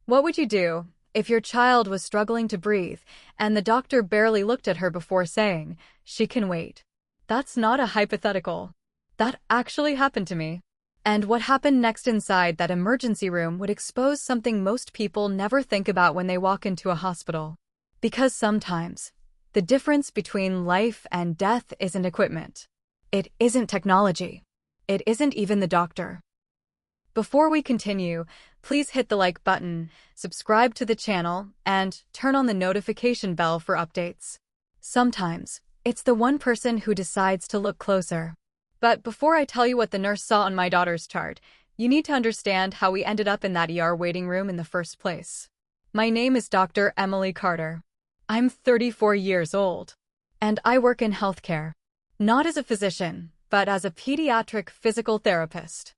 What would you do if your child was struggling to breathe and the doctor barely looked at her before saying, "She can wait"? That's not a hypothetical. That actually happened to me. And what happened next inside that emergency room would expose something most people never think about when they walk into a hospital. Because sometimes, the difference between life and death isn't equipment. It isn't technology. It isn't even the doctor. Before we continue, please hit the like button, subscribe to the channel, and turn on the notification bell for updates. Sometimes, it's the one person who decides to look closer. But before I tell you what the nurse saw on my daughter's chart, you need to understand how we ended up in that ER waiting room in the first place. My name is Dr. Emily Carter. I'm 34 years old, and I work in healthcare. Not as a physician, but as a pediatric physical therapist.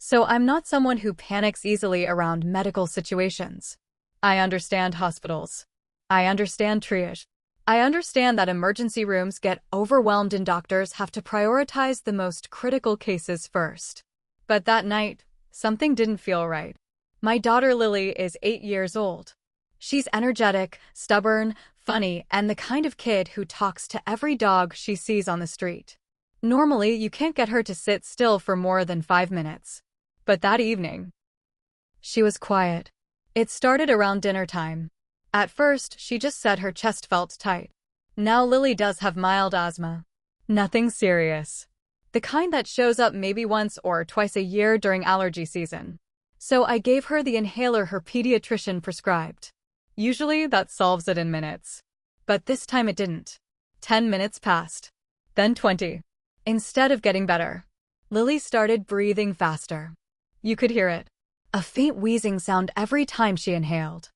So I'm not someone who panics easily around medical situations. I understand hospitals. I understand triage. I understand that emergency rooms get overwhelmed and doctors have to prioritize the most critical cases first. But that night, something didn't feel right. My daughter Lily is 8 years old. She's energetic, stubborn, funny, and the kind of kid who talks to every dog she sees on the street. Normally, you can't get her to sit still for more than 5 minutes. But that evening, she was quiet. It started around dinner time. At first, she just said her chest felt tight. Now Lily does have mild asthma. Nothing serious. The kind that shows up maybe once or twice a year during allergy season. So I gave her the inhaler her pediatrician prescribed. Usually that solves it in minutes. But this time it didn't. 10 minutes passed. Then 20. Instead of getting better, Lily started breathing faster. You could hear it. A faint wheezing sound every time she inhaled.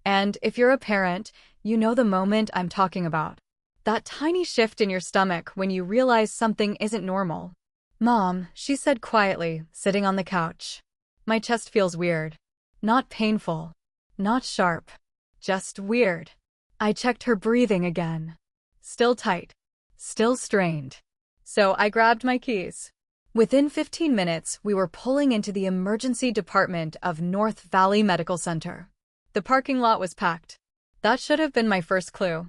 And if you're a parent, you know the moment I'm talking about. That tiny shift in your stomach when you realize something isn't normal. "Mom," she said quietly, sitting on the couch. "My chest feels weird. Not painful. Not sharp. Just weird." I checked her breathing again. Still tight. Still strained. So I grabbed my keys. Within 15 minutes, we were pulling into the emergency department of North Valley Medical Center. The parking lot was packed. That should have been my first clue.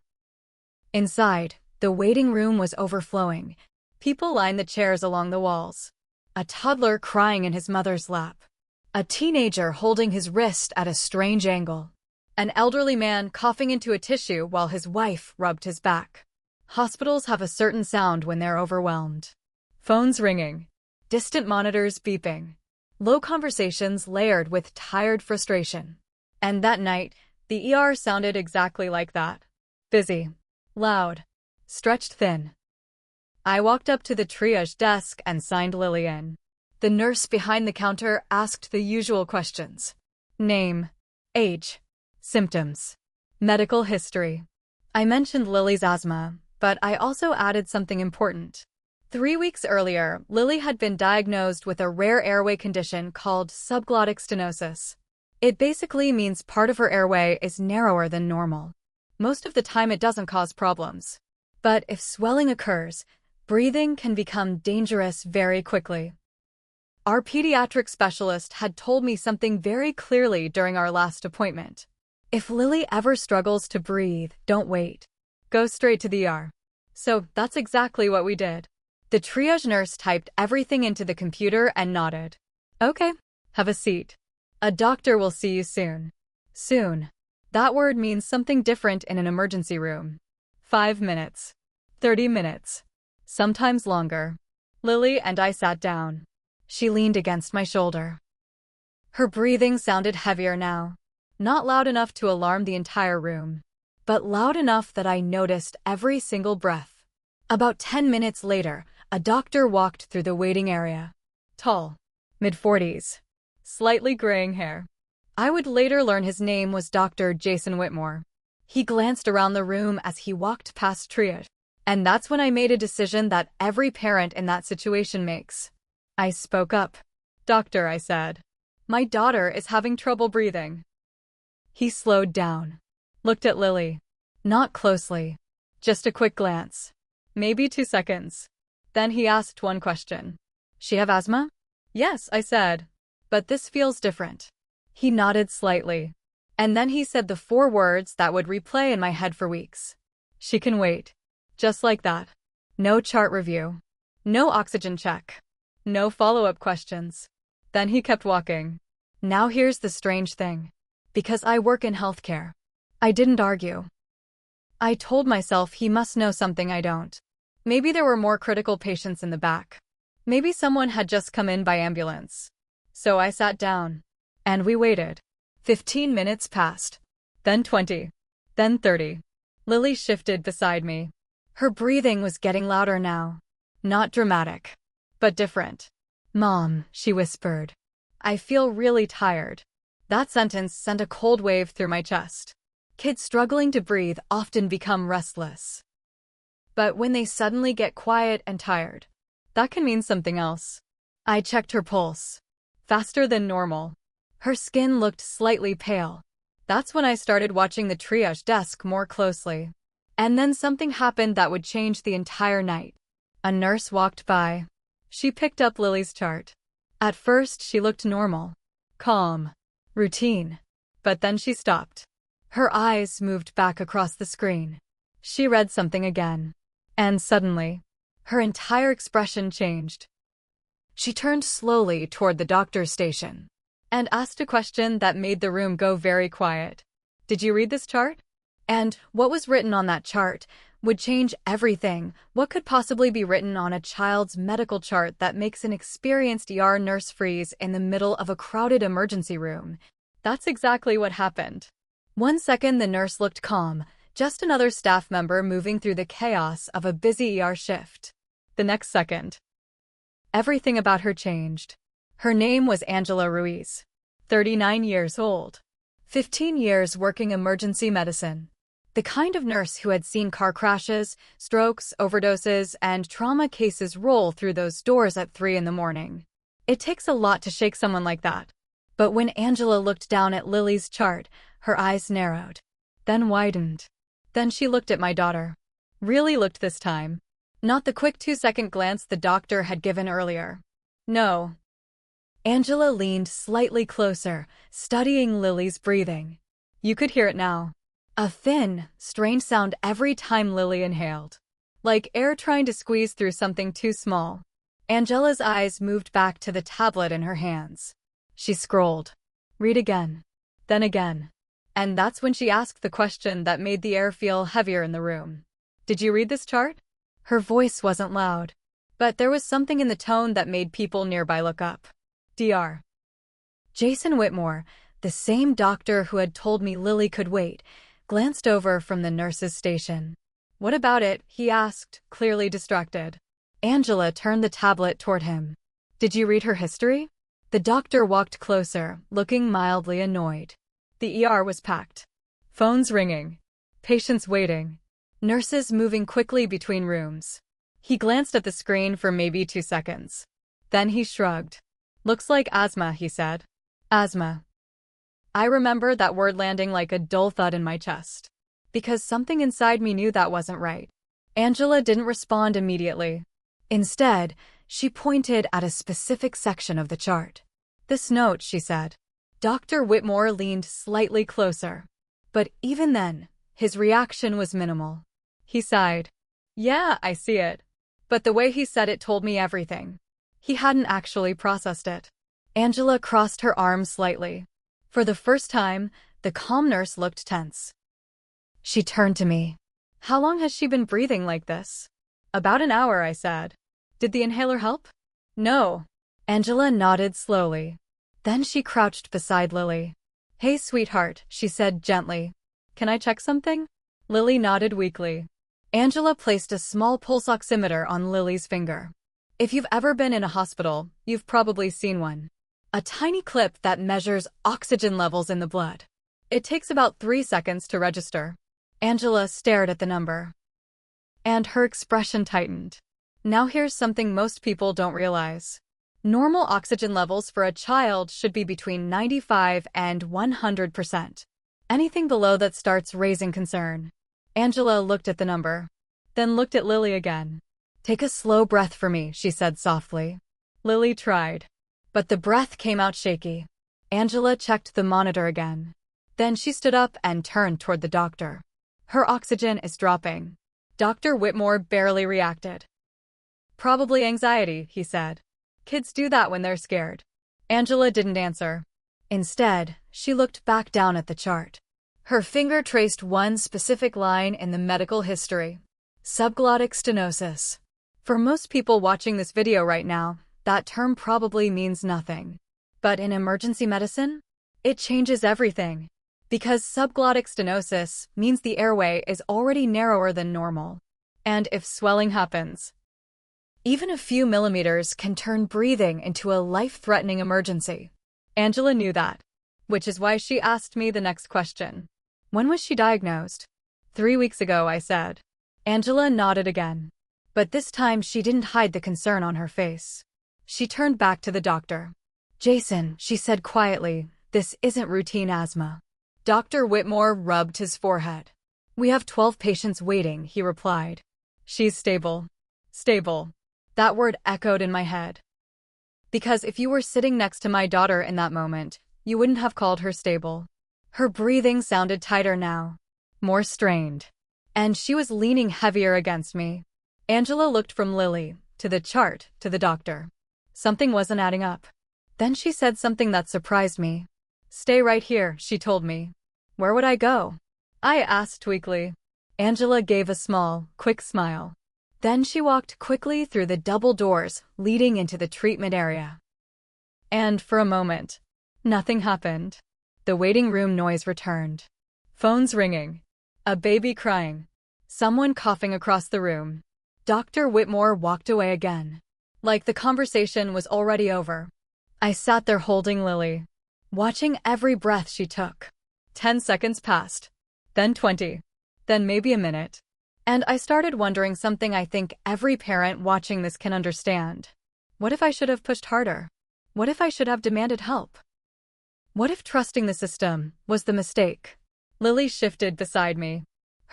Inside, the waiting room was overflowing. People lined the chairs along the walls. A toddler crying in his mother's lap. A teenager holding his wrist at a strange angle. An elderly man coughing into a tissue while his wife rubbed his back. Hospitals have a certain sound when they're overwhelmed. Phones ringing. Distant monitors beeping. Low conversations layered with tired frustration. And that night, the ER sounded exactly like that. Busy. Loud. Stretched thin. I walked up to the triage desk and signed Lily in. The nurse behind the counter asked the usual questions. Name. Age. Symptoms. Medical history. I mentioned Lily's asthma, but I also added something important. 3 weeks earlier, Lily had been diagnosed with a rare airway condition called subglottic stenosis. It basically means part of her airway is narrower than normal. Most of the time it doesn't cause problems. But if swelling occurs, breathing can become dangerous very quickly. Our pediatric specialist had told me something very clearly during our last appointment. If Lily ever struggles to breathe, don't wait. Go straight to the ER. So that's exactly what we did. The triage nurse typed everything into the computer and nodded. Okay, have a seat. A doctor will see you soon. Soon. That word means something different in an emergency room. 5 minutes. 30 minutes. Sometimes longer. Lily and I sat down. She leaned against my shoulder. Her breathing sounded heavier now. Not loud enough to alarm the entire room, but loud enough that I noticed every single breath. About 10 minutes later, a doctor walked through the waiting area. Tall. Mid-40s. Slightly graying hair. I would later learn his name was Dr. Jason Whitmore. He glanced around the room as he walked past triage. And that's when I made a decision that every parent in that situation makes. I spoke up. "Doctor," I said. "My daughter is having trouble breathing." He slowed down. Looked at Lily. Not closely. Just a quick glance. Maybe 2 seconds. Then he asked one question. "She have asthma?" "Yes," I said. "But this feels different." He nodded slightly. And then he said the 4 words that would replay in my head for weeks. She can wait. Just like that. No chart review. No oxygen check. No follow-up questions. Then he kept walking. Now here's the strange thing. Because I work in healthcare, I didn't argue. I told myself he must know something I don't. Maybe there were more critical patients in the back. Maybe someone had just come in by ambulance. So I sat down. And we waited. 15 minutes passed. Then 20. Then 30. Lily shifted beside me. Her breathing was getting louder now. Not dramatic, but different. "Mom," she whispered. "I feel really tired." That sentence sent a cold wave through my chest. Kids struggling to breathe often become restless. But when they suddenly get quiet and tired, that can mean something else. I checked her pulse. Faster than normal. Her skin looked slightly pale. That's when I started watching the triage desk more closely. And then something happened that would change the entire night. A nurse walked by. She picked up Lily's chart. At first, she looked normal. Calm. Routine. But then she stopped. Her eyes moved back across the screen. She read something again. And suddenly, her entire expression changed. She turned slowly toward the doctor's station and asked a question that made the room go very quiet. "Did you read this chart?" And what was written on that chart would change everything. What could possibly be written on a child's medical chart that makes an experienced ER nurse freeze in the middle of a crowded emergency room? That's exactly what happened. 1 second the nurse looked calm, just another staff member moving through the chaos of a busy ER shift. The next second, everything about her changed. Her name was Angela Ruiz, 39 years old, 15 years working emergency medicine. The kind of nurse who had seen car crashes, strokes, overdoses, and trauma cases roll through those doors at 3 in the morning. It takes a lot to shake someone like that. But when Angela looked down at Lily's chart, her eyes narrowed, then widened. Then she looked at my daughter. Really looked this time. Not the quick 2-second glance the doctor had given earlier. No. Angela leaned slightly closer, studying Lily's breathing. You could hear it now. A thin, strained sound every time Lily inhaled. Like air trying to squeeze through something too small. Angela's eyes moved back to the tablet in her hands. She scrolled. Read again. Then again. And that's when she asked the question that made the air feel heavier in the room. Did you read this chart? Her voice wasn't loud. But there was something in the tone that made people nearby look up. Dr. Jason Whitmore, the same doctor who had told me Lily could wait, glanced over from the nurse's station. What about it? He asked, clearly distracted. Angela turned the tablet toward him. Did you read her history? The doctor walked closer, looking mildly annoyed. The ER was packed. Phones ringing. Patients waiting. Nurses moving quickly between rooms. He glanced at the screen for maybe 2 seconds. Then he shrugged. Looks like asthma, he said. Asthma. I remember that word landing like a dull thud in my chest. Because something inside me knew that wasn't right. Angela didn't respond immediately. Instead, she pointed at a specific section of the chart. This note, she said. Dr. Whitmore leaned slightly closer. But even then, his reaction was minimal. He sighed. Yeah, I see it. But the way he said it told me everything. He hadn't actually processed it. Angela crossed her arms slightly. For the first time, the calm nurse looked tense. She turned to me. How long has she been breathing like this? About an hour, I said. Did the inhaler help? No. Angela nodded slowly. Then she crouched beside Lily. Hey, sweetheart, she said gently. Can I check something? Lily nodded weakly. Angela placed a small pulse oximeter on Lily's finger. If you've ever been in a hospital, you've probably seen one. A tiny clip that measures oxygen levels in the blood. It takes about 3 seconds to register. Angela stared at the number. And her expression tightened. Now here's something most people don't realize. Normal oxygen levels for a child should be between 95 and 100%. Anything below that starts raising concern. Angela looked at the number. Then looked at Lily again. Take a slow breath for me, she said softly. Lily tried. But the breath came out shaky. Angela checked the monitor again. Then she stood up and turned toward the doctor. Her oxygen is dropping. Dr. Whitmore barely reacted. Probably anxiety, he said. Kids do that when they're scared. Angela didn't answer. Instead, she looked back down at the chart. Her finger traced one specific line in the medical history. Subglottic stenosis. For most people watching this video right now, that term probably means nothing. But in emergency medicine, it changes everything. Because subglottic stenosis means the airway is already narrower than normal. And if swelling happens, even a few millimeters can turn breathing into a life-threatening emergency. Angela knew that, which is why she asked me the next question. When was she diagnosed? 3 weeks ago, I said. Angela nodded again. But this time she didn't hide the concern on her face. She turned back to the doctor. Jason, she said quietly, this isn't routine asthma. Dr. Whitmore rubbed his forehead. We have 12 patients waiting, he replied. She's stable. Stable. That word echoed in my head. Because if you were sitting next to my daughter in that moment, you wouldn't have called her stable. Her breathing sounded tighter now, more strained. And she was leaning heavier against me. Angela looked from Lily, to the chart, to the doctor. Something wasn't adding up. Then she said something that surprised me. Stay right here, she told me. Where would I go? I asked weakly. Angela gave a small, quick smile. Then she walked quickly through the double doors leading into the treatment area. And for a moment, nothing happened. The waiting room noise returned. Phones ringing. A baby crying. Someone coughing across the room. Dr. Whitmore walked away again. Like the conversation was already over. I sat there holding Lily, watching every breath she took. 10 seconds passed. Then 20. Then maybe a minute. And I started wondering something I think every parent watching this can understand. What if I should have pushed harder? What if I should have demanded help? What if trusting the system was the mistake? Lily shifted beside me.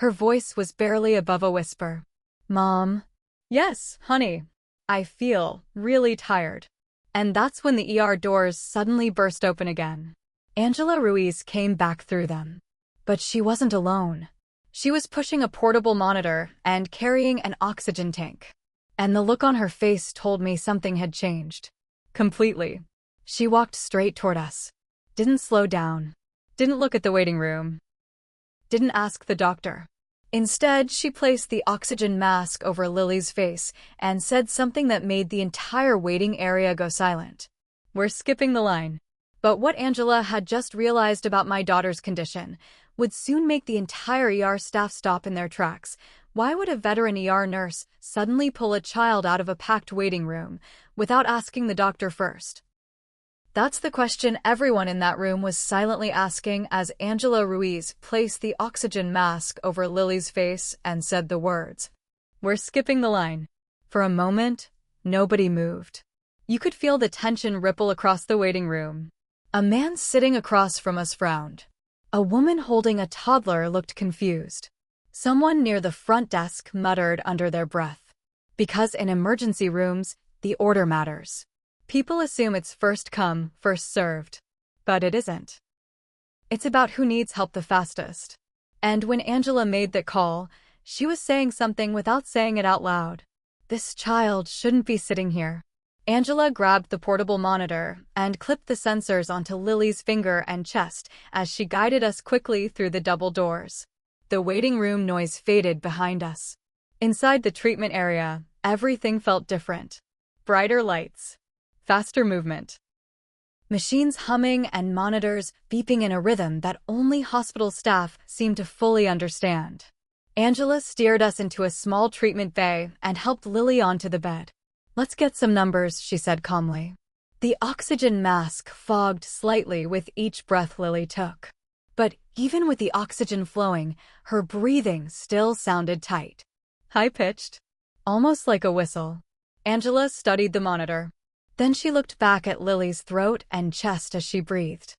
Her voice was barely above a whisper. Mom? Yes, honey. I feel really tired. And that's when the ER doors suddenly burst open again. Angela Ruiz came back through them. But she wasn't alone. She was pushing a portable monitor and carrying an oxygen tank. And the look on her face told me something had changed. Completely. She walked straight toward us. Didn't slow down. Didn't look at the waiting room. Didn't ask the doctor. Instead, she placed the oxygen mask over Lily's face and said something that made the entire waiting area go silent. We're skipping the line. But what Angela had just realized about my daughter's condition would soon make the entire ER staff stop in their tracks. Why would a veteran ER nurse suddenly pull a child out of a packed waiting room without asking the doctor first? That's the question everyone in that room was silently asking as Angela Ruiz placed the oxygen mask over Lily's face and said the words. We're skipping the line. For a moment, nobody moved. You could feel the tension ripple across the waiting room. A man sitting across from us frowned. A woman holding a toddler looked confused. Someone near the front desk muttered under their breath. Because in emergency rooms, the order matters. People assume it's first come, first served. But it isn't. It's about who needs help the fastest. And when Angela made that call, she was saying something without saying it out loud. This child shouldn't be sitting here. Angela grabbed the portable monitor and clipped the sensors onto Lily's finger and chest as she guided us quickly through the double doors. The waiting room noise faded behind us. Inside the treatment area, everything felt different. Brighter lights. Faster movement. Machines humming and monitors beeping in a rhythm that only hospital staff seemed to fully understand. Angela steered us into a small treatment bay and helped Lily onto the bed. Let's get some numbers, she said calmly. The oxygen mask fogged slightly with each breath Lily took. But even with the oxygen flowing, her breathing still sounded tight. High-pitched, almost like a whistle. Angela studied the monitor. Then she looked back at Lily's throat and chest as she breathed.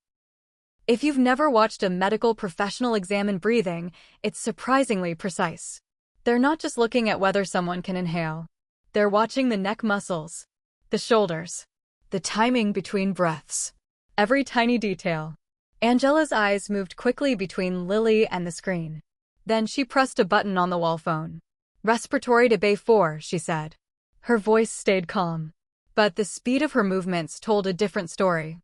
If you've never watched a medical professional examine breathing, it's surprisingly precise. They're not just looking at whether someone can inhale. They're watching the neck muscles, the shoulders, the timing between breaths. Every tiny detail. Angela's eyes moved quickly between Lily and the screen. Then she pressed a button on the wall phone. Respiratory to Bay 4, she said. Her voice stayed calm. But the speed of her movements told a different story.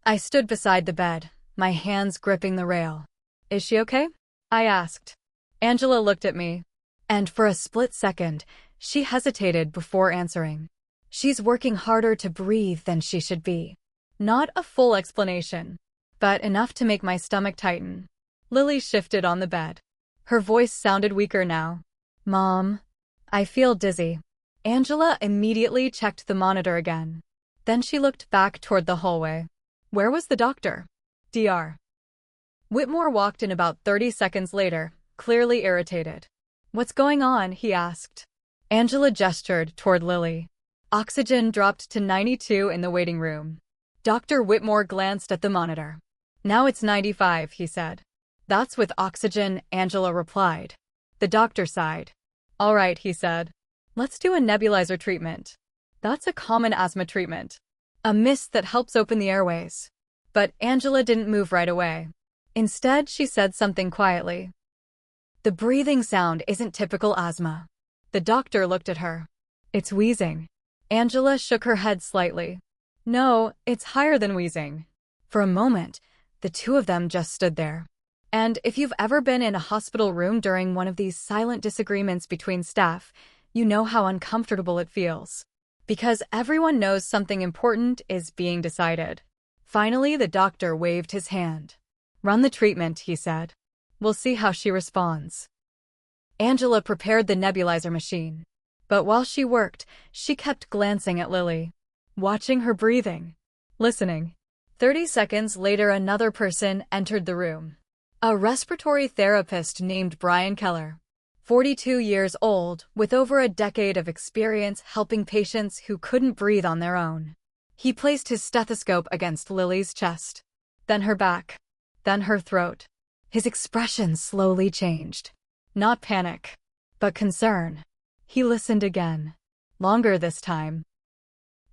I stood beside the bed, my hands gripping the rail. Is she okay? I asked. Angela looked at me. And for a split second, she hesitated before answering. She's working harder to breathe than she should be. Not a full explanation, but enough to make my stomach tighten. Lily shifted on the bed. Her voice sounded weaker now. Mom, I feel dizzy. Angela immediately checked the monitor again. Then she looked back toward the hallway. Where was the doctor? Dr. Whitmore walked in about 30 seconds later, clearly irritated. What's going on? He asked. Angela gestured toward Lily. Oxygen dropped to 92 in the waiting room. Dr. Whitmore glanced at the monitor. Now it's 95, he said. That's with oxygen, Angela replied. The doctor sighed. All right, he said. Let's do a nebulizer treatment. That's a common asthma treatment. A mist that helps open the airways. But Angela didn't move right away. Instead, she said something quietly. The breathing sound isn't typical asthma. The doctor looked at her. It's wheezing. Angela shook her head slightly. No, it's higher than wheezing. For a moment, the two of them just stood there. And if you've ever been in a hospital room during one of these silent disagreements between staff, you know how uncomfortable it feels. Because everyone knows something important is being decided. Finally, the doctor waved his hand. Run the treatment, he said. We'll see how she responds. Angela prepared the nebulizer machine. But while she worked, she kept glancing at Lily. Watching her breathing. Listening. 30 seconds later, another person entered the room. A respiratory therapist named Brian Keller. 42 years old, with over a decade of experience helping patients who couldn't breathe on their own. He placed his stethoscope against Lily's chest. Then her back. Then her throat. His expression slowly changed. Not panic, but concern. He listened again. Longer this time.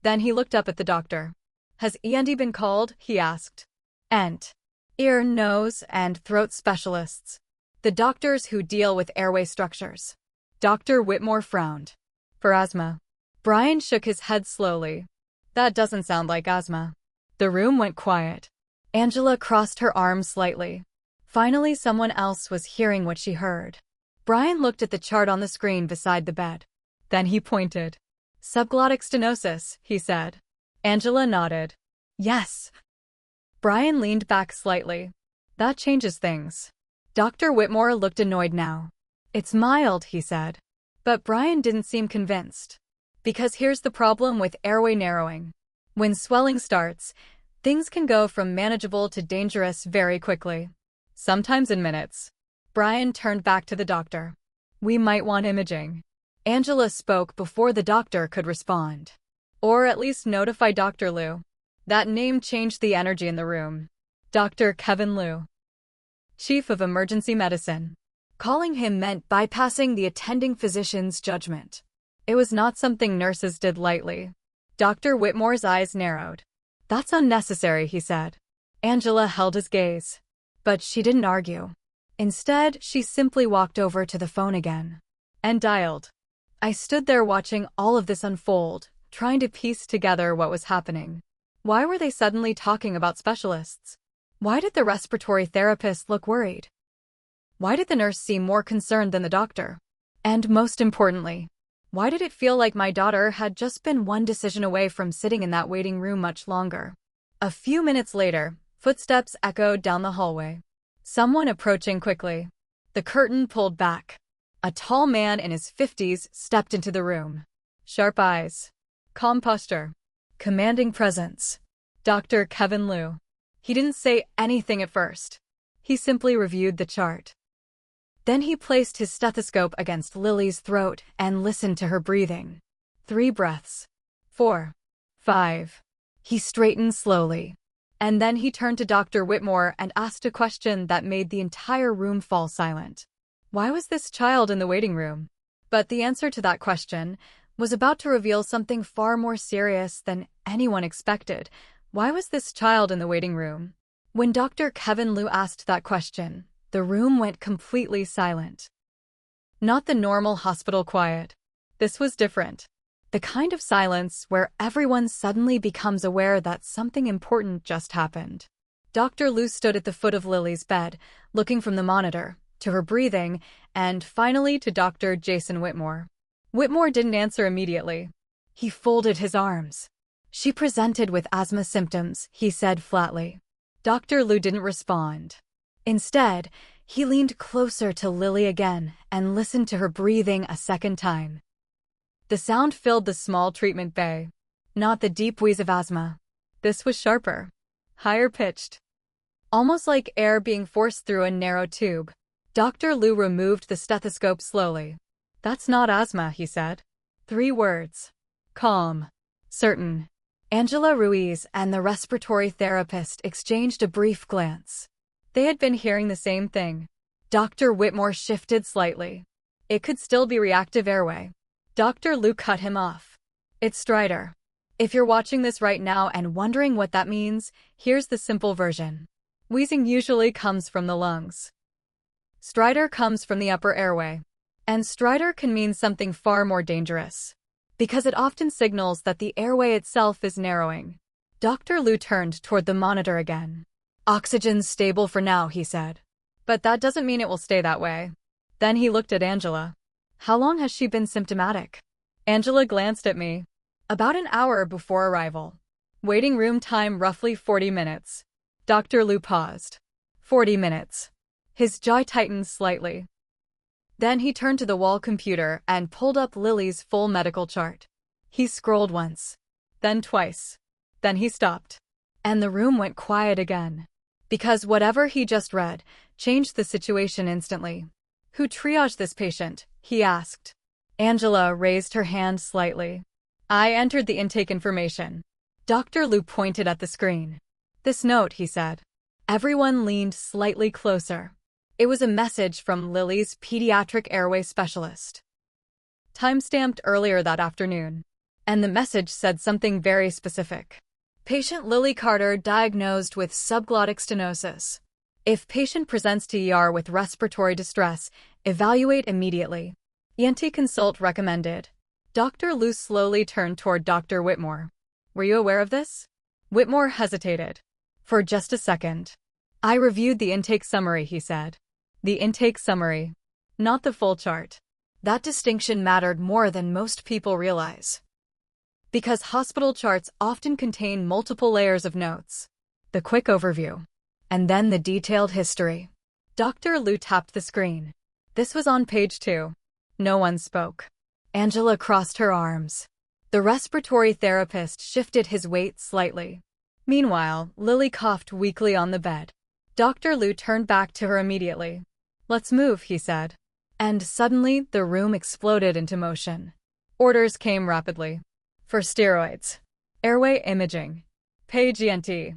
Then he looked up at the doctor. Has ENT been called? He asked. ENT. Ear, nose, and throat specialists. The doctors who deal with airway structures. Dr. Whitmore frowned. For asthma. Brian shook his head slowly. That doesn't sound like asthma. The room went quiet. Angela crossed her arms slightly. Finally, someone else was hearing what she heard. Brian looked at the chart on the screen beside the bed. Then he pointed. Subglottic stenosis, he said. Angela nodded. Yes. Brian leaned back slightly. That changes things. Dr. Whitmore looked annoyed now. It's mild, he said. But Brian didn't seem convinced. Because here's the problem with airway narrowing. When swelling starts, things can go from manageable to dangerous very quickly. Sometimes in minutes. Brian turned back to the doctor. We might want imaging. Angela spoke before the doctor could respond. Or at least notify Dr. Liu. That name changed the energy in the room. Dr. Kevin Liu. Chief of Emergency Medicine. Calling him meant bypassing the attending physician's judgment. It was not something nurses did lightly. Dr. Whitmore's eyes narrowed. That's unnecessary, he said. Angela held his gaze. But she didn't argue. Instead, she simply walked over to the phone again. And dialed. I stood there watching all of this unfold, trying to piece together what was happening. Why were they suddenly talking about specialists? Why did the respiratory therapist look worried? Why did the nurse seem more concerned than the doctor? And most importantly, why did it feel like my daughter had just been one decision away from sitting in that waiting room much longer? A few minutes later, footsteps echoed down the hallway. Someone approaching quickly. The curtain pulled back. A tall man in his 50s stepped into the room. Sharp eyes. Calm posture. Commanding presence. Dr. Kevin Liu. He didn't say anything at first. He simply reviewed the chart. Then he placed his stethoscope against Lily's throat and listened to her breathing. 3 breaths. 4. 5. He straightened slowly. And then he turned to Dr. Whitmore and asked a question that made the entire room fall silent. Why was this child in the waiting room? But the answer to that question was about to reveal something far more serious than anyone expected, Why was this child in the waiting room? When Dr. Kevin Liu asked that question, the room went completely silent. Not the normal hospital quiet. This was different. The kind of silence where everyone suddenly becomes aware that something important just happened. Dr. Liu stood at the foot of Lily's bed, looking from the monitor to her breathing, and finally to Dr. Jason Whitmore. Whitmore didn't answer immediately. He folded his arms. "She presented with asthma symptoms," he said flatly. Dr. Liu didn't respond. Instead, he leaned closer to Lily again and listened to her breathing a second time. The sound filled the small treatment bay. Not the deep wheeze of asthma. This was sharper, higher pitched, almost like air being forced through a narrow tube. Dr. Liu removed the stethoscope slowly. "That's not asthma," he said. 3 words. Calm. Certain. Angela Ruiz and the respiratory therapist exchanged a brief glance. They had been hearing the same thing. Dr. Whitmore shifted slightly. "It could still be reactive airway." Dr. Liu cut him off. "It's stridor. If you're watching this right now and wondering what that means, here's the simple version. Wheezing usually comes from the lungs. Stridor comes from the upper airway. And stridor can mean something far more dangerous, because it often signals that the airway itself is narrowing." Dr. Liu turned toward the monitor again. "Oxygen's stable for now," he said. "But that doesn't mean it will stay that way." Then he looked at Angela. "How long has she been symptomatic?" Angela glanced at me. "About an hour before arrival. Waiting room time roughly 40 minutes. Dr. Liu paused. 40 minutes. His jaw tightened slightly. Then he turned to the wall computer and pulled up Lily's full medical chart. He scrolled once, then twice. Then he stopped. And the room went quiet again. Because whatever he just read changed the situation instantly. "Who triaged this patient?" he asked. Angela raised her hand slightly. "I entered the intake information." Dr. Liu pointed at the screen. "This note," he said. Everyone leaned slightly closer. It was a message from Lily's pediatric airway specialist, time-stamped earlier that afternoon. And the message said something very specific. "Patient Lily Carter diagnosed with subglottic stenosis. If patient presents to ER with respiratory distress, evaluate immediately. ENT consult recommended." Dr. Liu slowly turned toward Dr. Whitmore. "Were you aware of this?" Whitmore hesitated. For just a second. "I reviewed the intake summary," he said. The intake summary, not the full chart. That distinction mattered more than most people realize. Because hospital charts often contain multiple layers of notes. The quick overview. And then the detailed history. Dr. Liu tapped the screen. This was on page 2. No one spoke. Angela crossed her arms. The respiratory therapist shifted his weight slightly. Meanwhile, Lily coughed weakly on the bed. Dr. Liu turned back to her immediately. "Let's move," he said. And suddenly, the room exploded into motion. Orders came rapidly. For steroids. Airway imaging. Page ENT.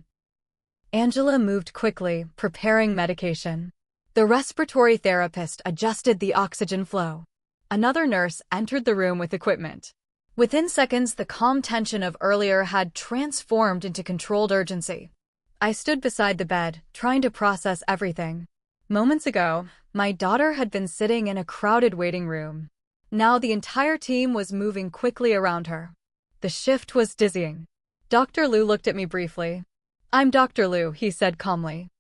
Angela moved quickly, preparing medication. The respiratory therapist adjusted the oxygen flow. Another nurse entered the room with equipment. Within seconds, the calm tension of earlier had transformed into controlled urgency. I stood beside the bed, trying to process everything. Moments ago, my daughter had been sitting in a crowded waiting room. Now the entire team was moving quickly around her. The shift was dizzying. Dr. Liu looked at me briefly. "I'm Dr. Liu," he said calmly.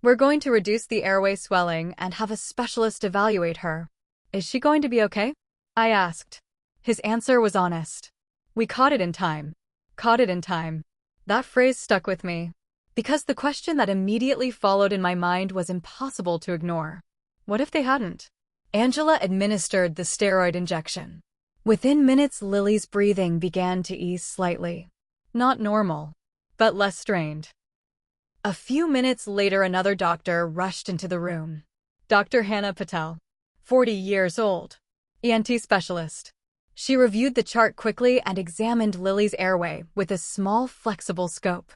"We're going to reduce the airway swelling and have a specialist evaluate her." "Is she going to be okay?" I asked. His answer was honest. "We caught it in time." Caught it in time. That phrase stuck with me. Because the question that immediately followed in my mind was impossible to ignore. What if they hadn't? Angela administered the steroid injection. Within minutes, Lily's breathing began to ease slightly. Not normal, but less strained. A few minutes later, another doctor rushed into the room. Dr. Hannah Patel, 40 years old, ENT specialist. She reviewed the chart quickly and examined Lily's airway with a small, flexible scope.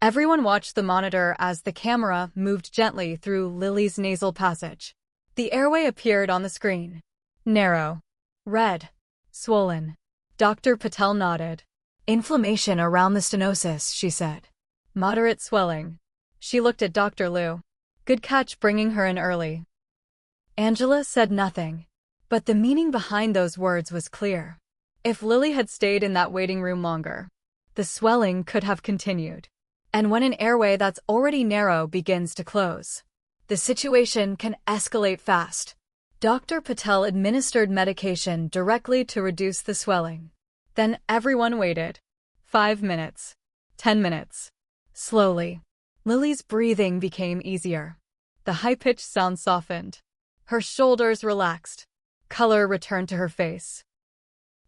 Everyone watched the monitor as the camera moved gently through Lily's nasal passage. The airway appeared on the screen. Narrow. Red. Swollen. Dr. Patel nodded. Inflammation around the stenosis, she said. Moderate swelling. She looked at Dr. Liu. Good catch bringing her in early. Angela said nothing, but the meaning behind those words was clear. If Lily had stayed in that waiting room longer, the swelling could have continued. And when an airway that's already narrow begins to close, the situation can escalate fast. Dr. Patel administered medication directly to reduce the swelling. Then everyone waited. 5 minutes. 10 minutes. Slowly, Lily's breathing became easier. The high-pitched sound softened. Her shoulders relaxed. Color returned to her face.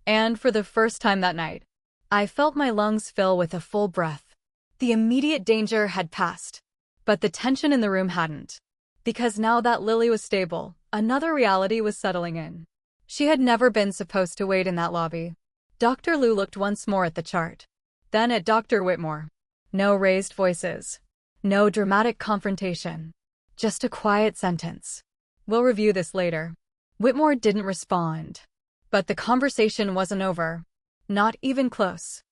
And for the first time that night, I felt my lungs fill with a full breath. The immediate danger had passed, but the tension in the room hadn't. Because now that Lily was stable, another reality was settling in. She had never been supposed to wait in that lobby. Dr. Liu looked once more at the chart, then at Dr. Whitmore. No raised voices. No dramatic confrontation. Just a quiet sentence. We'll review this later. Whitmore didn't respond. But the conversation wasn't over. Not even close.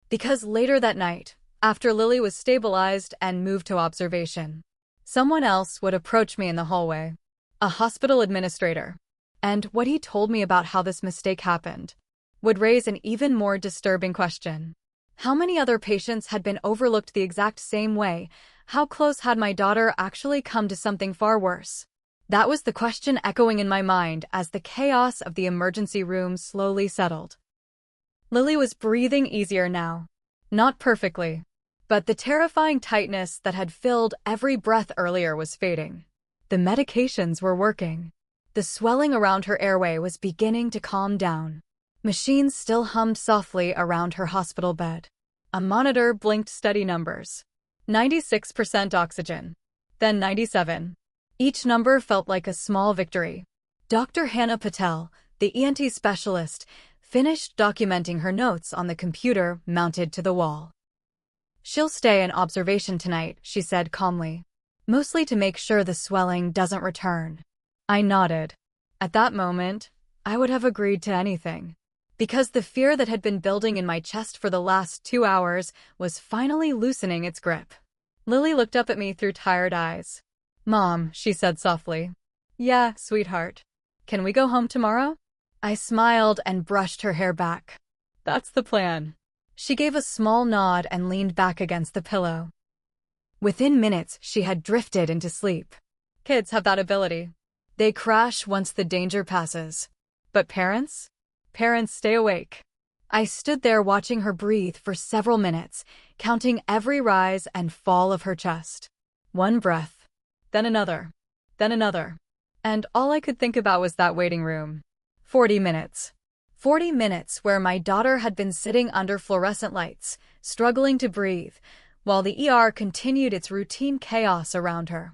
Because later that night, after Lily was stabilized and moved to observation, someone else would approach me in the hallway. A hospital administrator. And what he told me about how this mistake happened would raise an even more disturbing question. How many other patients had been overlooked the exact same way? How close had my daughter actually come to something far worse? That was the question echoing in my mind as the chaos of the emergency room slowly settled. Lily was breathing easier now. Not perfectly, but the terrifying tightness that had filled every breath earlier was fading. The medications were working. The swelling around her airway was beginning to calm down. Machines still hummed softly around her hospital bed. A monitor blinked steady numbers. 96% oxygen. Then 97. Each number felt like a small victory. Dr. Hannah Patel, the ENT specialist, finished documenting her notes on the computer mounted to the wall. She'll stay in observation tonight, she said calmly. Mostly to make sure the swelling doesn't return. I nodded. At that moment, I would have agreed to anything. Because the fear that had been building in my chest for the last 2 hours was finally loosening its grip. Lily looked up at me through tired eyes. Mom, she said softly. Yeah, sweetheart. Can we go home tomorrow? I smiled and brushed her hair back. That's the plan. She gave a small nod and leaned back against the pillow. Within minutes, she had drifted into sleep. Kids have that ability. They crash once the danger passes. But parents? Parents stay awake. I stood there watching her breathe for several minutes, counting every rise and fall of her chest. One breath, then another, then another. And all I could think about was that waiting room. 40 minutes. 40 minutes where my daughter had been sitting under fluorescent lights, struggling to breathe, while the ER continued its routine chaos around her.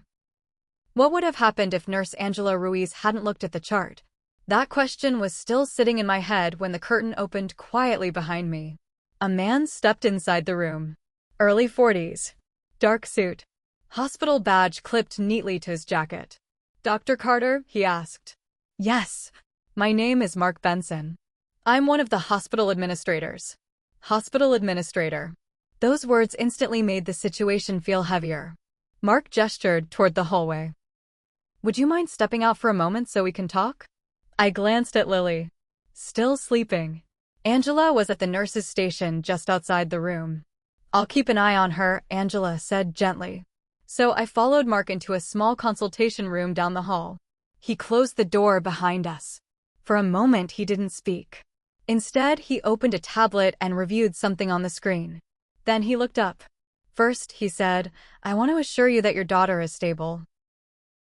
What would have happened if Nurse Angela Ruiz hadn't looked at the chart? That question was still sitting in my head when the curtain opened quietly behind me. A man stepped inside the room. Early 40s. Dark suit. Hospital badge clipped neatly to his jacket. Dr. Carter? He asked. Yes. My name is Mark Benson. I'm one of the hospital administrators. Hospital administrator. Those words instantly made the situation feel heavier. Mark gestured toward the hallway. Would you mind stepping out for a moment so we can talk? I glanced at Lily. Still sleeping. Angela was at the nurse's station just outside the room. I'll keep an eye on her, Angela said gently. So I followed Mark into a small consultation room down the hall. He closed the door behind us. For a moment he didn't speak. Instead, he opened a tablet and reviewed something on the screen. Then he looked up. First, he said, I want to assure you that your daughter is stable.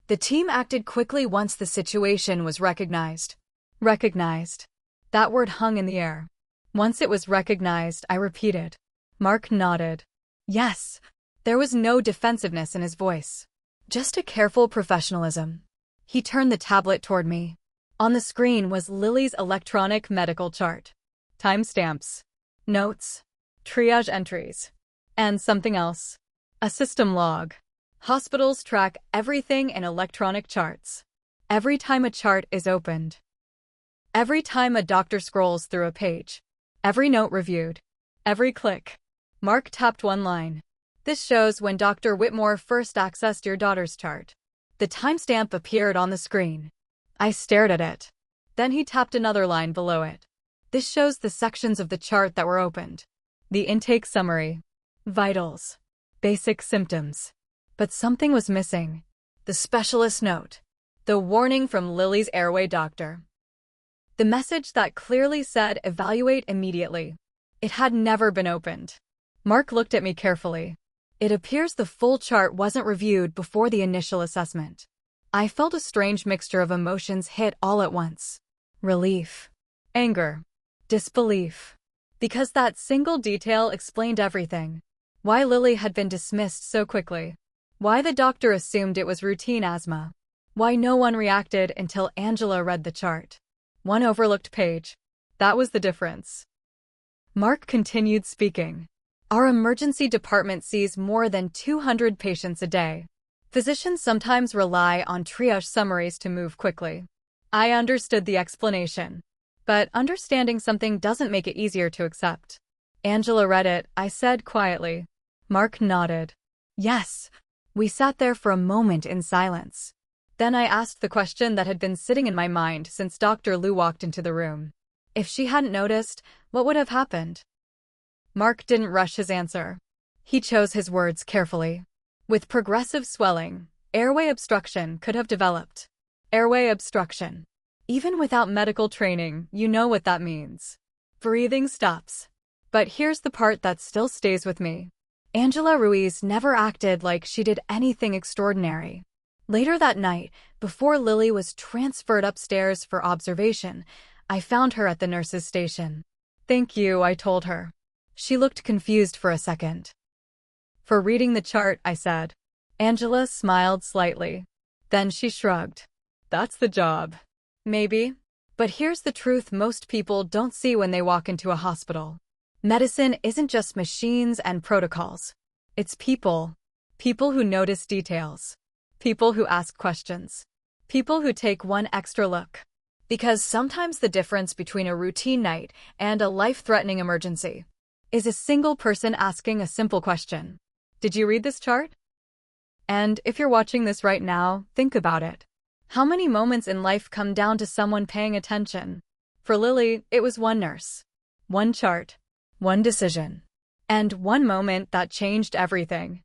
The team acted quickly once the situation was recognized. Recognized. That word hung in the air. Once it was recognized, I repeated. Mark nodded. Yes. There was no defensiveness in his voice. Just a careful professionalism. He turned the tablet toward me. On the screen was Lily's electronic medical chart. Timestamps. Notes. Triage entries. And something else. A system log. Hospitals track everything in electronic charts. Every time a chart is opened. Every time a doctor scrolls through a page. Every note reviewed. Every click. Mark tapped one line. This shows when Dr. Whitmore first accessed your daughter's chart. The timestamp appeared on the screen. I stared at it. Then he tapped another line below it. This shows the sections of the chart that were opened. The intake summary. Vitals. Basic symptoms. But something was missing. The specialist note. The warning from Lily's airway doctor. The message that clearly said evaluate immediately. It had never been opened. Mark looked at me carefully. It appears the full chart wasn't reviewed before the initial assessment. I felt a strange mixture of emotions hit all at once. Relief. Anger. Disbelief. Because that single detail explained everything. Why Lily had been dismissed so quickly. Why the doctor assumed it was routine asthma. Why no one reacted until Angela read the chart. One overlooked page. That was the difference. Mark continued speaking. Our emergency department sees more than 200 patients a day. Physicians sometimes rely on triage summaries to move quickly. I understood the explanation. But understanding something doesn't make it easier to accept. Angela read it, I said quietly. Mark nodded. Yes. We sat there for a moment in silence. Then I asked the question that had been sitting in my mind since Dr. Liu walked into the room. If she hadn't noticed, what would have happened? Mark didn't rush his answer. He chose his words carefully. With progressive swelling, airway obstruction could have developed. Airway obstruction. Even without medical training, you know what that means. Breathing stops. But here's the part that still stays with me. Angela Ruiz never acted like she did anything extraordinary. Later that night, before Lily was transferred upstairs for observation, I found her at the nurse's station. Thank you, I told her. She looked confused for a second. For reading the chart, I said. Angela smiled slightly. Then she shrugged. That's the job. Maybe. But here's the truth most people don't see when they walk into a hospital. Medicine isn't just machines and protocols. It's people. People who notice details. People who ask questions. People who take one extra look. Because sometimes the difference between a routine night and a life-threatening emergency is a single person asking a simple question. Did you read this chart? And if you're watching this right now, think about it. How many moments in life come down to someone paying attention? For Lily, it was one nurse, one chart, one decision, and one moment that changed everything.